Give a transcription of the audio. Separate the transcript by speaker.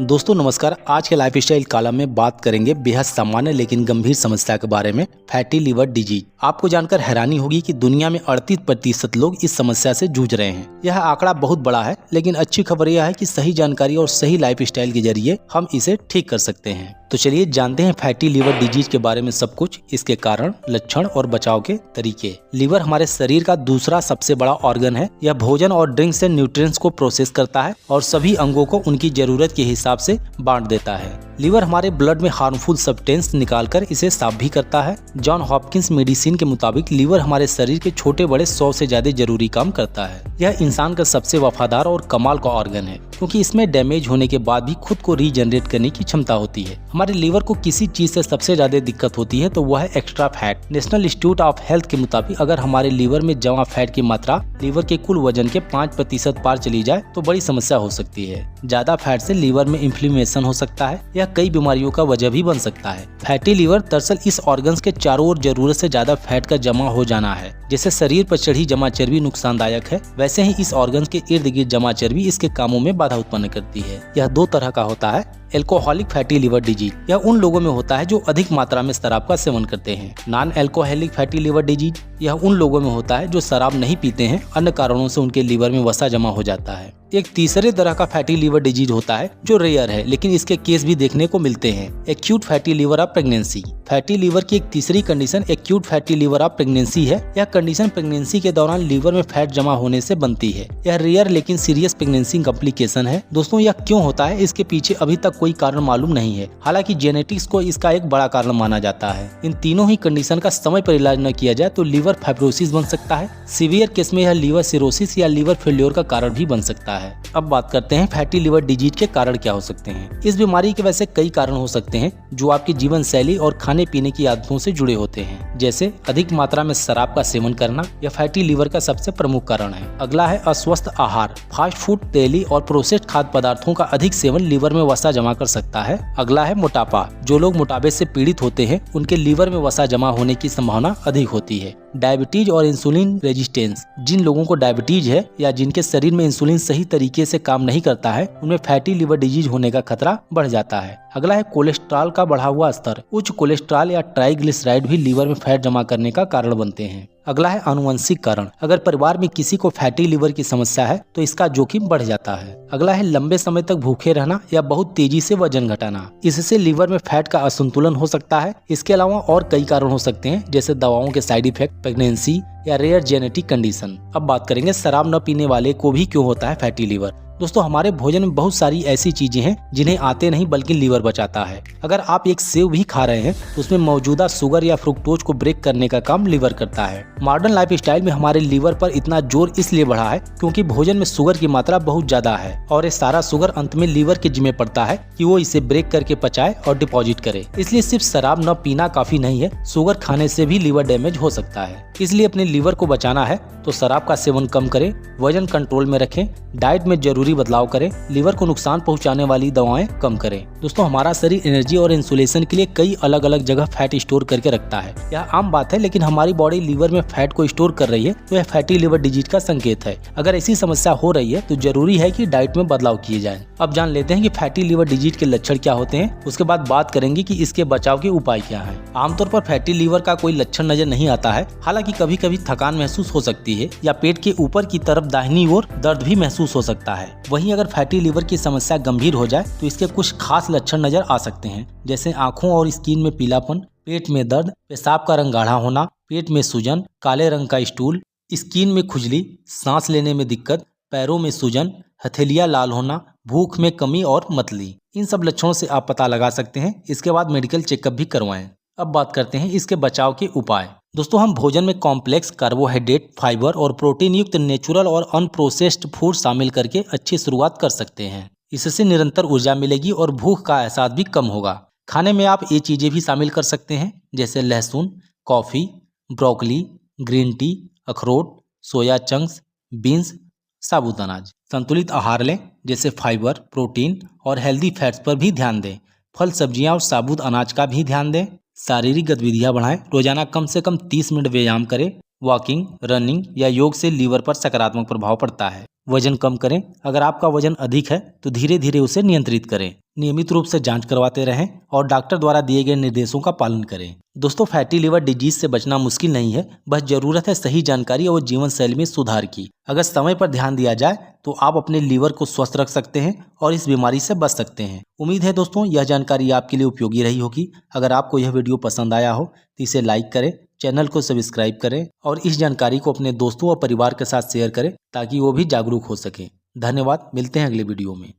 Speaker 1: दोस्तों नमस्कार। आज के लाइफ स्टाइल कॉलम में बात करेंगे बेहद सामान्य लेकिन गंभीर समस्या के बारे में, फैटी लिवर डिजीज। आपको जानकर हैरानी होगी कि दुनिया में 38% लोग इस समस्या से जूझ रहे हैं। यह आंकड़ा बहुत बड़ा है, लेकिन अच्छी खबर यह है कि सही जानकारी और सही लाइफ स्टाइल के जरिए हम इसे ठीक कर सकते हैं। तो चलिए जानते हैं फैटी लिवर डिजीज के बारे में सब कुछ, इसके कारण, लक्षण और बचाव के तरीके। लीवर हमारे शरीर का दूसरा सबसे बड़ा ऑर्गन है। यह भोजन और ड्रिंक से न्यूट्रिएंट्स को प्रोसेस करता है और सभी अंगों को उनकी जरूरत के हिसाब से बांट देता है। लीवर हमारे ब्लड में हार्मफुल सब्सटेंस निकालकर इसे साफ भी करता है। जॉन हॉपकिंस मेडिसिन के मुताबिक लीवर हमारे शरीर के छोटे बड़े 100 से ज्यादा जरूरी काम करता है। यह इंसान का सबसे वफादार और कमाल का ऑर्गन है, क्योंकि इसमें डैमेज होने के बाद भी खुद को रीजनरेट करने की क्षमता होती है। हमारे लीवर को किसी चीज से सबसे ज्यादा दिक्कत होती है तो वह है extra fat. National institute of health के मुताबिक अगर हमारे लीवर में जमा फैट की मात्रा लीवर के कुल वजन के 5% पार चली जाए तो बड़ी समस्या हो सकती है। ज्यादा फैट से लीवर में इन्फ्लेमेशन हो सकता है, यह कई बीमारियों का वजह भी बन सकता है। फैटी लीवर दरअसल इस ऑर्गन्स के चारों ओर जरूरत से ज्यादा फैट का जमा हो जाना है। जैसे शरीर पर चढ़ी जमा चर्बी नुकसानदायक है, वैसे ही इस ऑर्गन के इर्द गिर्द जमा चर्बी इसके कामों में बाधा उत्पन्न करती है। यह दो तरह का होता है। एल्कोहलिक फैटी लिवर डिजीज, यह उन लोगों में होता है जो अधिक मात्रा में शराब का सेवन करते हैं। Non alcoholic fatty liver disease, यह उन लोगों में होता है जो शराब नहीं पीते हैं, अन्य कारणों से उनके लीवर में वसा जमा हो जाता है। एक तीसरे तरह का फैटी लिवर डिजीज होता है जो रेयर है, लेकिन इसके केस भी देखने को मिलते हैं। Acute fatty liver of pregnancy, fatty liver की एक तीसरी condition acute fatty liver of pregnancy है। यह कंडीशन प्रेगनेंसी के दौरान लीवर में फैट जमा होने से बनती है। यह रेयर लेकिन सीरियस प्रेगनेंसी कॉम्प्लिकेशन है। दोस्तों यह क्यों होता है, इसके पीछे अभी तक कोई कारण मालूम नहीं है। हालांकि जेनेटिक्स को इसका एक बड़ा कारण माना जाता है। इन तीनों ही कंडीशन का समय पर इलाज न किया जाए तो लीवर फाइब्रोसिस बन सकता है। सीवियर केस में यह लीवर सिरोसिस या लीवर फेल्योर का कारण भी बन सकता है। अब बात करते हैं फैटी लिवर डिजीज के कारण क्या हो सकते हैं। इस बीमारी के वैसे कई कारण हो सकते हैं जो आपकी जीवन शैली और खाने पीने की आदतों से जुड़े होते हैं। जैसे अधिक मात्रा में शराब का सेवन करना, यह फैटी लिवर का सबसे प्रमुख कारण है। अगला है अस्वस्थ आहार, फास्ट फूड, तेली और प्रोसेस्ड खाद्य पदार्थों का अधिक सेवन लीवर में वसा जमा कर सकता है। अगला है मोटापा, जो लोग मोटापे से पीड़ित होते हैं उनके लीवर में वसा जमा होने की संभावना अधिक होती है। डायबिटीज और इंसुलिन रेजिस्टेंस, जिन लोगों को डायबिटीज है या जिनके शरीर में इंसुलिन सही तरीके से काम नहीं करता है, उनमें फैटी लिवर डिजीज होने का खतरा बढ़ जाता है। अगला है कोलेस्ट्रॉल का बढ़ा हुआ स्तर, उच्च कोलेस्ट्रॉल या ट्राइग्लिसराइड भी लीवर में फैट जमा करने का कारण बनते हैं। अगला है आनुवंशिक कारण, अगर परिवार में किसी को फैटी लिवर की समस्या है तो इसका जोखिम बढ़ जाता है। अगला है लंबे समय तक भूखे रहना या बहुत तेजी से वजन घटाना, इससे लीवर में फैट का असंतुलन हो सकता है। इसके अलावा और कई कारण हो सकते हैं, जैसे दवाओं के साइड इफेक्ट, प्रेगनेंसी या रेयर जेनेटिक कंडीशन। अब बात करेंगे शराब न पीने वाले को भी क्यों होता है फैटी लिवर। दोस्तों हमारे भोजन में बहुत सारी ऐसी चीजें हैं जिन्हें आते नहीं बल्कि लीवर बचाता है। अगर आप एक सेव भी खा रहे हैं तो उसमें मौजूदा शुगर या फ्रुक्टोज को ब्रेक करने का काम लीवर करता है। मॉडर्न लाइफ स्टाइल में हमारे लीवर पर इतना जोर इसलिए बढ़ा है क्योंकि भोजन में शुगर की मात्रा बहुत ज्यादा है और ये सारा शुगर अंत में लीवर के जिम्मे पड़ता है कि वो इसे ब्रेक करके पचाए और डिपॉजिट करे। इसलिए सिर्फ शराब न पीना काफी नहीं है, शुगर खाने से भी लीवर डैमेज हो सकता है। इसलिए अपने लीवर को बचाना है तो शराब का सेवन कम करें, वजन कंट्रोल में रखें, डाइट में जरूरी बदलाव करें, लीवर को नुकसान पहुंचाने वाली दवाएं कम करें। दोस्तों हमारा शरीर एनर्जी और इंसुलेशन के लिए कई अलग अलग जगह फैट स्टोर करके रखता है। यह आम बात है, लेकिन हमारी बॉडी लीवर में फैट को स्टोर कर रही है तो यह फैटी लिवर डिजीज का संकेत है। अगर ऐसी समस्या हो रही है तो जरूरी है कि डाइट में बदलाव किए जाए। अब जान लेते हैं कि फैटी लिवर डिजीज के लक्षण क्या होते हैं, उसके बाद बात करेंगे कि इसके बचाव के उपाय क्या है। आमतौर पर फैटी लिवर का कोई लक्षण नजर नहीं आता है, हालांकि कभी कभी थकान महसूस हो सकती है या पेट के ऊपर की तरफ दाहिनी ओर दर्द भी महसूस हो सकता है। वहीं अगर फैटी लिवर की समस्या गंभीर हो जाए तो इसके कुछ खास लक्षण नजर आ सकते हैं, जैसे आंखों और स्किन में पीलापन, पेट में दर्द, पेशाब का रंग गाढ़ा होना, पेट में सूजन, काले रंग का स्टूल, स्किन में खुजली, सांस लेने में दिक्कत, पैरों में सूजन, हथेलियां लाल होना, भूख में कमी और मतली। इन सब लक्षणों से आप पता लगा सकते हैं। इसके बाद मेडिकल चेकअप भी करवाएं। अब बात करते हैं इसके बचाव के उपाय। दोस्तों हम भोजन में कॉम्प्लेक्स कार्बोहाइड्रेट, फाइबर और प्रोटीन युक्त नेचुरल और अनप्रोसेस्ड फूड शामिल करके अच्छी शुरुआत कर सकते हैं। इससे निरंतर ऊर्जा मिलेगी और भूख का एहसास भी कम होगा। खाने में आप ये चीजें भी शामिल कर सकते हैं, जैसे लहसुन, कॉफी, ब्रोकली, ग्रीन टी, अखरोट, सोया चंक्स, बीन्स, साबुत अनाज। संतुलित आहार लें, जैसे फाइबर, प्रोटीन और हेल्दी फैट्स पर भी ध्यान दें। फल, सब्जियां और साबुत अनाज का भी ध्यान दें। शारीरिक गतिविधियां बढ़ाएं, रोजाना कम से कम 30 मिनट व्यायाम करें। वॉकिंग, रनिंग या योग से लीवर पर सकारात्मक प्रभाव पड़ता है। वजन कम करें, अगर आपका वजन अधिक है तो धीरे धीरे उसे नियंत्रित करें। नियमित रूप से जांच करवाते रहें और डॉक्टर द्वारा दिए गए निर्देशों का पालन करें। दोस्तों, फैटी लिवर डिजीज से बचना मुश्किल नहीं है, बस जरूरत है सही जानकारी और जीवन शैली में सुधार की। अगर समय पर ध्यान दिया जाए तो आप अपने लीवर को स्वस्थ रख सकते हैं और इस बीमारी से बच सकते हैं। उम्मीद है दोस्तों यह जानकारी आपके लिए उपयोगी रही होगी। अगर आपको यह वीडियो पसंद आया हो तो इसे लाइक करें, चैनल को सब्सक्राइब करें और इस जानकारी को अपने दोस्तों और परिवार के साथ शेयर करें ताकि वो भी जागरूक हो सकें। धन्यवाद, मिलते हैं अगले वीडियो में।